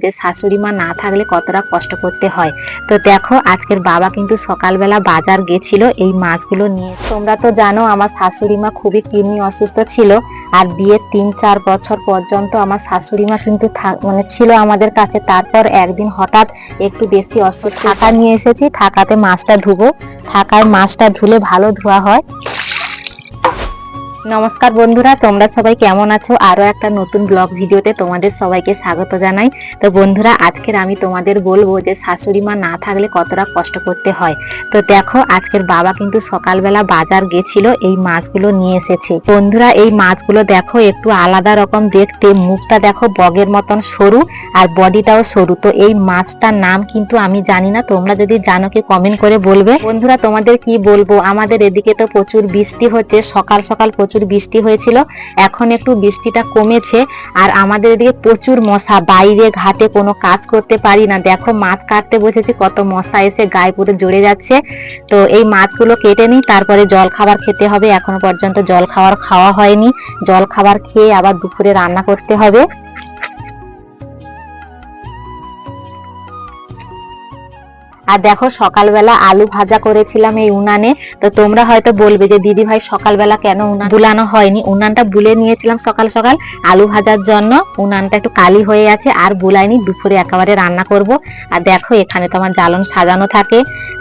যে শাশুড়ি মা না থাকলে কতটা কষ্ট করতে হয়। তো দেখো আজকের বাবা কিন্তু সকালবেলা বাজার গেছিল এই মাছগুলো নিয়ে। তোমরা তো জানো আমার শাশুড়ি মা খুবই কিডনি অসুস্থ ছিল, আর বিয়ের ৩-৪ বছর পর্যন্ত আমার শাশুড়ি মা কিন্তু ছিল আমাদের কাছে। তারপর একদিন হঠাৎ একটু বেশি অসুস্থ, থাকা নিয়ে এসেছি, থাকাতে মাছটা ধুবো। থাকায় মাছটা ধুলে ভালো ধোয়া হয়। নমস্কার বন্ধুরা, তোমরা সবাই কেমন আছো? আরো একটা নতুন ব্লগ ভিডিওতে তোমাদের সবাইকে স্বাগত জানাই। তো বন্ধুরা, আজকের আমি তোমাদের বলবো যে শাশুড়ি মা না থাকলে কতটা কষ্ট করতে হয়। তো দেখো আজকের বাবা কিন্তু সকালবেলা বাজার গেছিল, এই মাছগুলো নিয়ে এসেছে। বন্ধুরা, এই মাছগুলো দেখো একটু আলাদা রকম দেখতে, মুখটা দেখো বগের মতন সরু আর বডিটাও সরু। তো এই মাছটার নাম কিন্তু আমি জানি না, তোমরা যদি জানো কি কমেন্ট করে বলবে। বন্ধুরা, তোমাদের কি বলবো, আমাদের এদিকে তো প্রচুর বৃষ্টি হচ্ছে, সকাল সকাল প্রচুর বৃষ্টি হয়েছিল, এখন একটু বৃষ্টিটা কমেছে। আর আমাদের এদিকে প্রচুর মশা, বাইরে ঘাটে কোনো কাজ করতে পারি না। দেখো মাছ কাটতে বসেছি, কত মশা এসে গায়ে পুরো জড়ে যাচ্ছে। তো এই মাছগুলো কেটে নিই, তারপরে জল খাবার খেতে হবে। এখনো পর্যন্ত জল খাবার খাওয়া হয়নি, জল খাবার খেয়ে আবার দুপুরে রান্না করতে হবে। আর দেখো সকালবেলা আলু ভাজা করেছিলাম এই উনানে। তো তোমরা হয়তো বলবে যে দিদি ভাই সকালবেলা কেন উনান বুলানো হয়নি। উনানটা বুলে নিয়েছিলাম সকাল সকাল আলু ভাজার জন্য, উনানটা একটু কালি হয়ে আছে আর বুলাইনি, দুপুরে একেবারে রান্না করব। আর দেখো এখানে তো আমার জ্বালন সাজানো থাকে,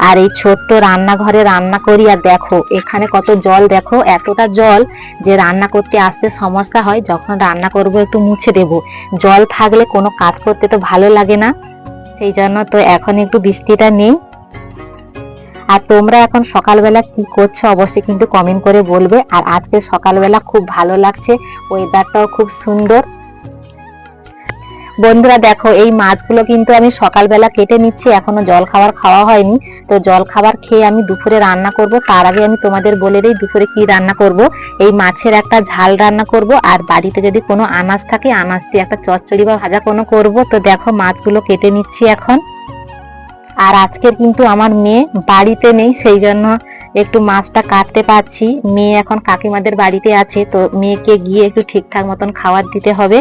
আর এই ছোট্ট রান্নাঘরে রান্না করি। আর দেখো এখানে কত জল, দেখো এতটা জল যে রান্না করতে আসতে সমস্যা হয়। যখন রান্না করব একটু মুছে দেব, জল থাকলে কোনো কাজ করতে তো ভালো লাগে না, সেই জন্য তো এখন একটু বৃষ্টিটা নেই। আর তোমরা এখন সকালবেলা কি করছো অবশ্যই কিন্তু কমেন্ট করে বলবে। আর আজকে সকালবেলা খুব ভালো লাগছে, ওয়েদারটাও খুব সুন্দর। বন্ধুরা দেখো এই মাছগুলো কিন্তু আমি সকালবেলা কেটে নিচ্ছি, এখনো জল খাবার খাওয়া হয়নি। তো জল খাবার খেয়ে আমি দুপুরে রান্না করব। তার আগে আমি তোমাদের বলে দিই দুপুরে কি রান্না করব। এই মাছের একটা ঝাল রান্না করব, আর বাড়িতে যদি কোনো আনাজ থাকে আনাজ দিয়ে একটা চচ্চড়ি বা ভাজা কোনো করব। তো দেখো মাছগুলো কেটে নিচ্ছি এখন। আর আজকে কিন্তু আমার মেয়ে বাড়িতে নেই, সেই জন্য একটু মাছটা কাটতে পারছি। মেয়ে এখন কাকিমাদের বাড়িতে আছে, তো মেয়েকে গিয়ে একটু ঠিকঠাক মতন খাবার দিতে হবে।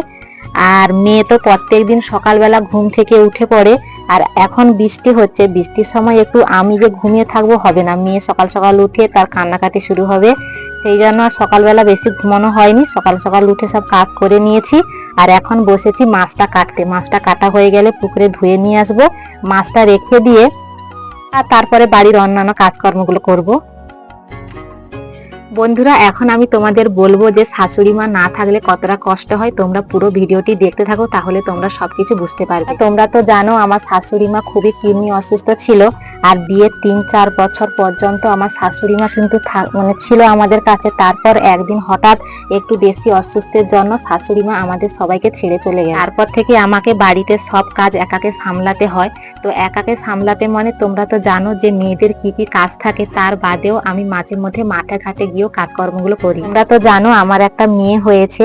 আর মেয়ে তো প্রত্যেকদিন সকালবেলা ঘুম থেকে উঠে পড়ে, আর এখন বৃষ্টি হচ্ছে, বৃষ্টির সময় একটু আমি যে ঘুমিয়ে থাকবো হবে না, মেয়ে সকাল সকাল উঠে তার কান্নাকাটি শুরু হবে। সেই জন্য সকালবেলা বেশি ঘুমানো হয়নি, সকাল সকাল উঠে সব কাজ করে নিয়েছি। আর এখন বসেছি মাছটা কাটতে। মাছটা কাটা হয়ে গেলে পুকুরে ধুয়ে নিয়ে আসবো, মাছটা রেখে দিয়ে আর তারপরে বাড়ির অন্যান্য কাজকর্মগুলো করব। বন্ধুরা, এখন আমি তোমাদের বলবো যে শাশুড়ি মা না থাকলে কতটা কষ্ট হয়। তোমরা পুরো ভিডিওটি দেখতে থাকো, তাহলে তোমরা সবকিছু বুঝতে পারবে। তোমরা তো জানো আমার শাশুড়ি মা খুবই কিডনি অসুস্থ ছিল, আর বিয়ের ৩-৪ বছর পর্যন্ত আমার শাশুড়ি মা কিন্তু ছিল আমাদের কাছে। তারপর একদিন হঠাৎ একটু বেশি অসুস্থের জন্য শাশুড়ি মা আমাদের সবাইকে ছেড়ে চলে গেছে। তারপর থেকে আমাকে বাড়িতে সব কাজ একাকে সামলাতে হয়। তো একাকে সামলাতে মানে তোমরা তো জানো যে মেয়েদের কি কি কাজ থাকে, তার বাদেও আমি মাঝে মধ্যে মাঠে ঘাটে গিয়েও কাজকর্মগুলো করি। তোমরা তো জানো আমার একটা মেয়ে হয়েছে,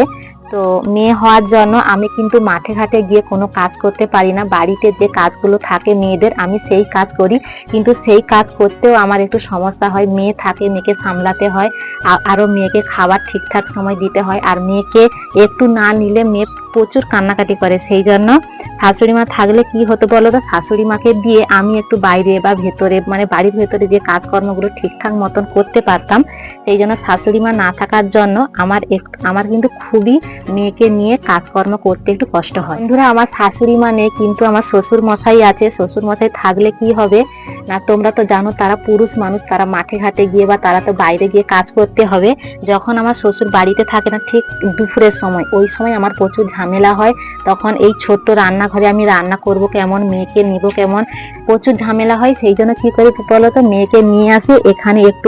তো মেয়ে হওয়ার জন্য আমি কিন্তু মাঠে ঘাটে গিয়ে কোনো কাজ করতে পারি না। বাড়িতে যে কাজগুলো থাকে মেয়েদের আমি সেই কাজ করি, কিন্তু সেই কাজ করতেও আমার একটু সমস্যা হয়। মেয়ে থাকে, মেয়েকে সামলাতে হয়, আরো মেয়েকে খাবার ঠিকঠাক সময় দিতে হয়। আর মেয়েকে একটু না নিলে মেয়ে প্রচুর কান্নাকাটি করে। সেই জন্য শাশুড়ি মা থাকলে কি হতো বলো তো, শাশুড়ি মাকে দিয়ে আমি একটু বাইরে বা ভেতরে বাড়ির ভেতরে যে কাজকর্মগুলো ঠিকঠাক মতন করতে পারতাম। সেই জন্য শাশুড়ি মা না থাকার জন্য আমার কিন্তু খুবই মেয়েকে নিয়ে কাজকর্ম করতে একটু কষ্ট হয়। বন্ধুরা, আমার শাশুড়ি মা নেই, কিন্তু আমার শ্বশুর মশাই আছে। শ্বশুর মশাই থাকলে কি হবে না, তোমরা তো জানো তারা পুরুষ মানুষ, তারা মাঠে ঘাটে গিয়ে বা তারা তো বাইরে গিয়ে কাজ করতে হবে। যখন আমার শ্বশুর বাড়িতে থাকে না, ঠিক দুপুরের সময়, ওই সময় আমার প্রচুর ঝামেলা হয়। তখন এই ছোট্ট রান্নাঘরে আমি রান্না করব কেমন, মেয়েকে নিব কেমন, প্রচুর ঝামেলা হয়। সেই জন্য কি করি বলতো, মেয়েকে নিয়ে আসি এখানে একটু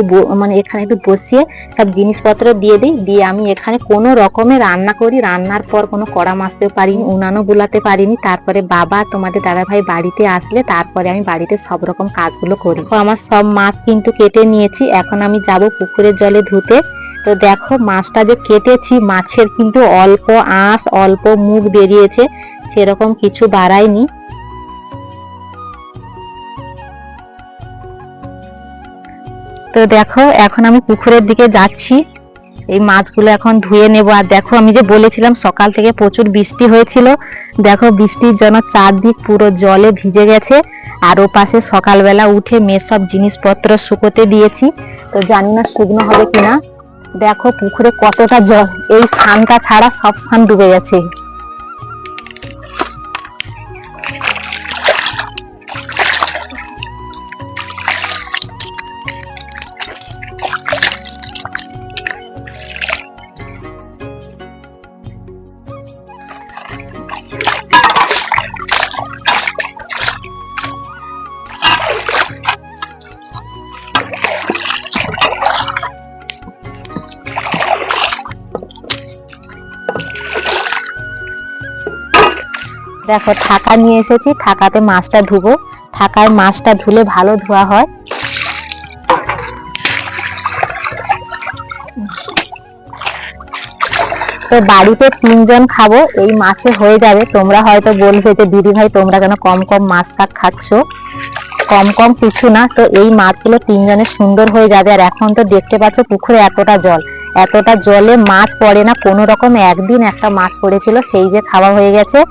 এখানে একটু বসিয়ে সব জিনিসপত্র দিয়ে দিই, দিয়ে আমি এখানে কোনো রকমে রান্না করি। রান্নার পর কোনো কড়া মাজতেও পারিনি, উনানও বুলাতে পারিনি। তারপরে বাবা তোমাদের দাদা ভাই বাড়িতে আসলে তারপরে আমি বাড়িতে সব রকম কাজগুলো করি। আমার সব মাছ কিন্তু কেটে নিয়েছি, এখন আমি যাব পুকুরের জলে ধুতে। তো দেখো মাছটা যে কেটেছি, মাছের কিন্তু অল্প আঁশ অল্প মুখ বেরিয়েছে, সেরকম কিছু বাড়ায়নি। তো দেখো এখন আমি পুকুরের দিকে যাচ্ছি। এই মাছগুলো এখন ধুয়ে নেব। আর দেখো আমি যে বলেছিলাম সকাল থেকে প্রচুর বৃষ্টি হয়েছিল, দেখো বৃষ্টির জন্য চারদিক পুরো জলে ভিজে গেছে। আর ও পাশে সকালবেলা উঠে মেয়ের সব জিনিসপত্র শুকোতে দিয়েছি, তো জানি না শুকনো হবে কিনা। দেখো পুকুরে কতটা জল, এই স্নানটা ছাড়া সব স্নান ডুবে গেছে। দেখো থাকা নিয়ে এসেছি, থাকাতে মাছটা ধুবো। থাকায় মাছটা ধুলে ভালো ধোয়া হয়। তো বাড়িতে 3 জন খাবো, এই মাছে হয়ে যাবে। তোমরা হয়তো বলবে যে দিদি ভাই তোমরা কেন কম কম মাছ শাক খাচ্ছ। কম কম কিছু না, তো এই মাছগুলো 3 জনের সুন্দর হয়ে যাবে। আর এখন তো দেখতে পাচ্ছ পুকুরে এতটা জল, এতটা জলে মাছ পড়ে না কোনো রকম। একদিন একটা মাছ পড়েছিল, সেই যে খাওয়া হয়ে গেছে।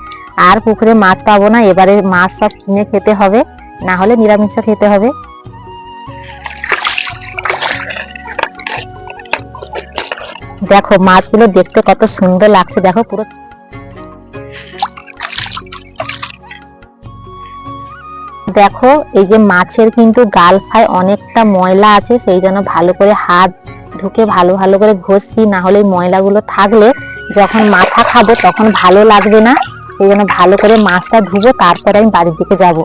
আর পুকুরে মাছ পাবো না, এবারে মাছ সব কিনে খেতে হবে, না হলে নিরামিষ খেতে হবে। দেখো মাছগুলো দেখতে কত সুন্দর লাগছে, দেখো পুরো। দেখো এই যে মাছের কিন্তু গাল ছায় অনেকটা ময়লা আছে, সেই জন্য ভালো করে হাত ঢুকে ভালো ভালো করে ঘষছি, না হলে ময়লাগুলো থাকলে যখন মাথা খাবো তখন ভালো লাগবে না। সেই জন্য ভালো করে মাছটা ধুবো, তারপরে আমি বাড়ির দিকে যাব।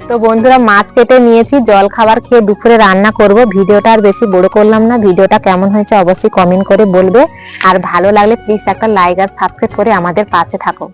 তো বন্ধুরা মাছ কেটে নিয়েছি, জল খাবার খেয়ে দুপুরে রান্না করব। ভিডিওটা আর বেশি বড় করলাম না। ভিডিওটা কেমন হয়েছে অবশ্যই কমেন্ট করে বলবে। আর ভালো লাগলে প্লিজ একটা লাইক আর সাবস্ক্রাইব করে আমাদের পাশে থাকো।